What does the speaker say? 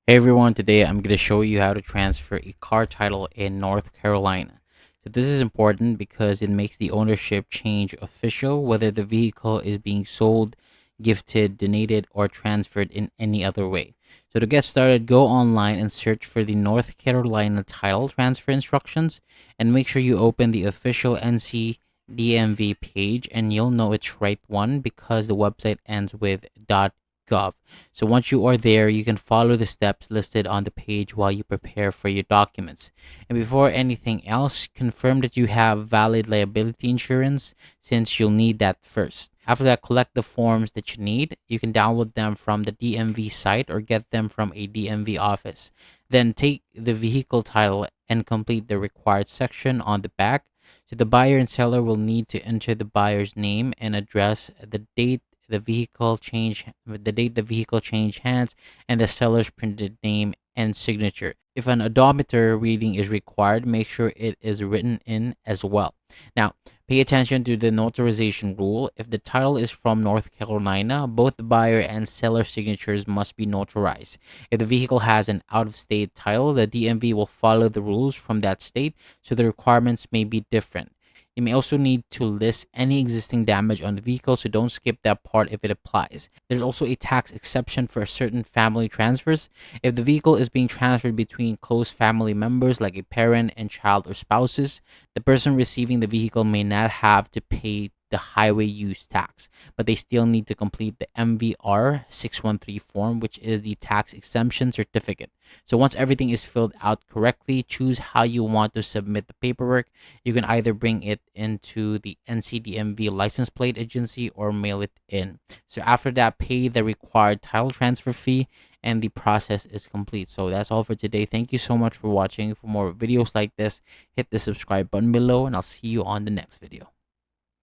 Hey everyone, today I'm going to show you how to transfer a car title in North Carolina. So this is important because it makes the ownership change official whether the vehicle is being sold, gifted, donated, or transferred in any other way. So to get started, go online and search for the North Carolina title transfer instructions and make sure you open the official NCDMV page and you'll know it's right one because the website ends with .gov. So once you are there, you can follow the steps listed on the page while you prepare for your documents. And before anything else, confirm that you have valid liability insurance since you'll need that first. After that, collect the forms that you need. You can download them from the DMV site or get them from a DMV office. Then take the vehicle title and complete the required section on the back. So the buyer and seller will need to enter the buyer's name and address, the date the vehicle changed hands, and the seller's printed name and signature. If an odometer reading is required, make sure it is written in as well. Now, pay attention to the notarization rule. If the title is from North Carolina, both the buyer and seller signatures must be notarized. If the vehicle has an out of state title, the DMV will follow the rules from that state, so the requirements may be different. You may also need to list any existing damage on the vehicle, so don't skip that part if it applies. There's also a tax exception for certain family transfers. If the vehicle is being transferred between close family members like a parent and child or spouses, the person receiving the vehicle may not have to pay the highway use tax, but they still need to complete the MVR 613 form, which is the tax exemption certificate. So once everything is filled out correctly, choose how you want to submit the paperwork. You can either bring it into the NCDMV license plate agency or mail it in. So after that, pay the required title transfer fee and the process is complete. So that's all for today. Thank you so much for watching. For more videos like this, hit the subscribe button below and I'll see you on the next video.